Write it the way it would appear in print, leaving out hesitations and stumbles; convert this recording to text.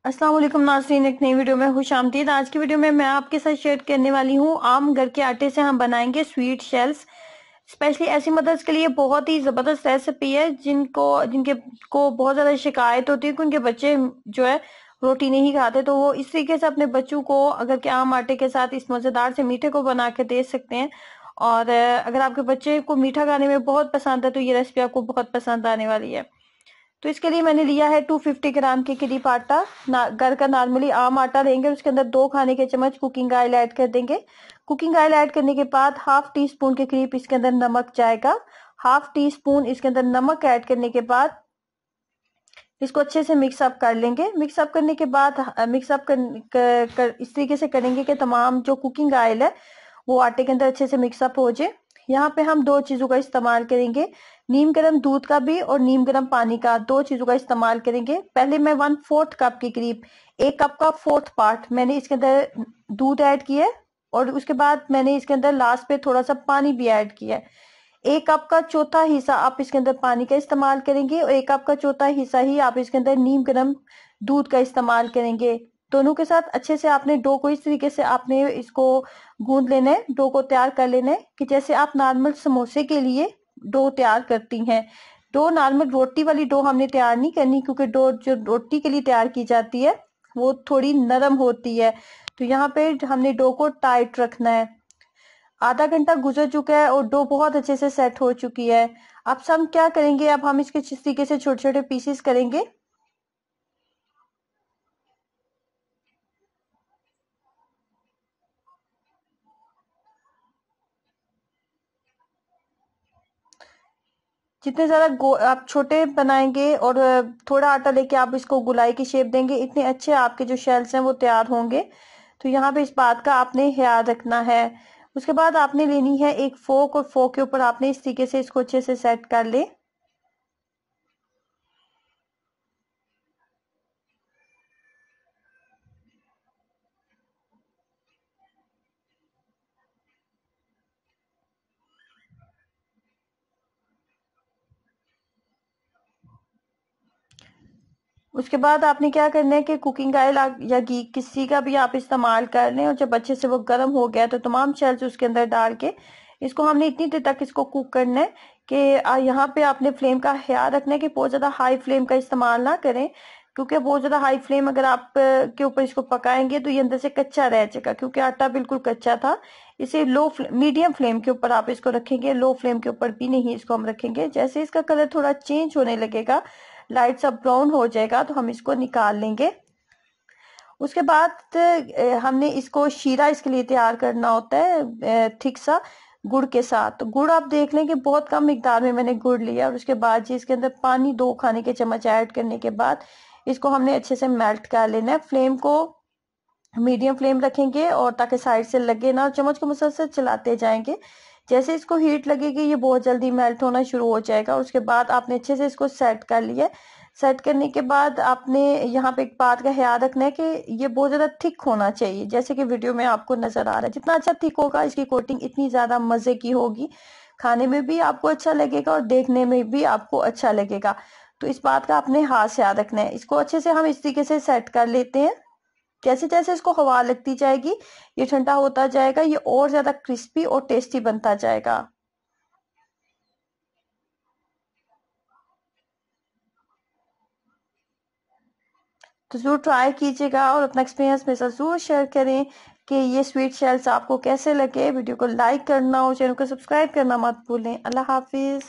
अस्सलाम वालेकुम नाज़रीन, एक नई वीडियो में खुश आमदीद। आज की वीडियो में मैं आपके साथ शेयर करने वाली हूँ आम घर के आटे से हम बनाएंगे स्वीट शेल्स। स्पेशली ऐसी मदर्स के लिए बहुत ही ज़बरदस्त रेसिपी है जिनके को बहुत ज़्यादा शिकायत होती है कि उनके बच्चे जो है रोटी नहीं खाते, तो वो इस तरीके से अपने बच्चों को अगर के आम आटे के साथ इस मज़ेदार से मीठे को बना के दे सकते हैं। और अगर आपके बच्चे को मीठा खाने में बहुत पसंद है तो ये रेसिपी आपको बहुत पसंद आने वाली है। तो इसके लिए मैंने लिया है 250 ग्राम के करीब आटा। घर का नॉर्मली आम आटा लेंगे, उसके अंदर 2 खाने के चम्मच कुकिंग ऑयल ऐड कर देंगे। कुकिंग ऑयल ऐड करने के बाद हाफ टी स्पून के करीब इसके अंदर नमक जाएगा। हाफ टी स्पून इसके अंदर नमक ऐड करने के बाद इसको अच्छे से मिक्सअप कर लेंगे। मिक्सअप करने के बाद मिक्सअप कर इस तरीके से करेंगे कि तमाम जो कुकिंग ऑयल है वो आटे के अंदर अच्छे से मिक्सअप हो जाए। यहाँ पे हम 2 चीजों का इस्तेमाल करेंगे, नीम गर्म दूध का भी और नीम गर्म पानी का। 2 चीजों का इस्तेमाल करेंगे। पहले मैं 1/4 कप के करीब, 1 कप का 4th पार्ट मैंने इसके अंदर दूध ऐड किया है और उसके बाद मैंने इसके अंदर लास्ट पे थोड़ा सा पानी भी ऐड किया है। 1 कप का चौथा हिस्सा आप इसके अंदर पानी का इस्तेमाल करेंगे और 1 कप का चौथा हिस्सा ही आप इसके अंदर नीम गर्म दूध का इस्तेमाल करेंगे। दोनों के साथ अच्छे से आपने डो को इस तरीके से आपने इसको गूंद लेना है, डो को तैयार कर लेना है कि जैसे आप नॉर्मल समोसे के लिए डो तैयार करती हैं। डो नॉर्मल रोटी वाली डो हमने तैयार नहीं करनी, क्योंकि डो जो रोटी के लिए तैयार की जाती है वो थोड़ी नरम होती है। तो यहाँ पे हमने डो को टाइट रखना है। आधा घंटा गुजर चुका है और डो बहुत अच्छे से सेट हो चुकी है। अब हम क्या करेंगे, अब हम इसके इस तरीके से छोटे छोटे पीसेस करेंगे। जितने ज्यादा आप छोटे बनाएंगे और थोड़ा आटा लेके आप इसको गोलाई की शेप देंगे, इतने अच्छे आपके जो शेल्स हैं वो तैयार होंगे। तो यहाँ पे इस बात का आपने ख्याल रखना है। उसके बाद आपने लेनी है एक फोक और फोक के ऊपर आपने इस तरीके से इसको अच्छे से सेट कर ले। उसके बाद आपने क्या करना है कि कुकिंग ऑयल या घी किसी का भी आप इस्तेमाल कर लें और जब अच्छे से वो गर्म हो गया तो तमाम शेल्स उसके अंदर डाल के इसको हमने इतनी देर तक इसको कुक करना है कि यहाँ पे आपने फ्लेम का ख्याल रखना है कि बहुत ज्यादा हाई फ्लेम का इस्तेमाल ना करें, क्योंकि बहुत ज्यादा हाई फ्लेम अगर आप के ऊपर इसको पकाएंगे तो ये अंदर से कच्चा रह जाएगा, क्योंकि आटा बिल्कुल कच्चा था। इसे मीडियम फ्लेम के ऊपर आप इसको रखेंगे, लो फ्लेम के ऊपर भी नहीं इसको हम रखेंगे। जैसे इसका कलर थोड़ा चेंज होने लगेगा, लाइट सा ब्राउन हो जाएगा, तो हम इसको निकाल लेंगे। उसके बाद हमने इसको शीरा इसके लिए तैयार करना होता है थिक सा गुड़ के साथ। तो गुड़ आप देख लें कि बहुत कम मिकदार में मैंने गुड़ लिया और उसके बाद जी इसके अंदर पानी 2 खाने के चम्मच ऐड करने के बाद इसको हमने अच्छे से मेल्ट कर लेना है। फ्लेम को मीडियम फ्लेम रखेंगे और ताकि साइड से लगे ना, और चम्मच को मुसलसल चलाते जाएंगे। जैसे इसको हीट लगेगी ये बहुत जल्दी मेल्ट होना शुरू हो जाएगा। उसके बाद आपने अच्छे से इसको सेट कर लिया। सेट करने के बाद आपने यहाँ पे एक बात का ख्याल रखना है कि ये बहुत ज्यादा थिक होना चाहिए, जैसे कि वीडियो में आपको नजर आ रहा है। जितना अच्छा थिक होगा इसकी कोटिंग इतनी ज्यादा मजे की होगी, खाने में भी आपको अच्छा लगेगा और देखने में भी आपको अच्छा लगेगा। तो इस बात का आपने हाथ याद रखना है। इसको अच्छे से हम इस तरीके से सेट कर लेते हैं। जैसे जैसे इसको हवा लगती जाएगी ये ठंडा होता जाएगा, ये और ज्यादा क्रिस्पी और टेस्टी बनता जाएगा। तो जरूर ट्राई कीजिएगा और अपना एक्सपीरियंस मेरे साथ जरूर शेयर करें कि ये स्वीट शेल्स आपको कैसे लगे। वीडियो को लाइक करना और चैनल को सब्सक्राइब करना मत भूलें। अल्लाह हाफिज।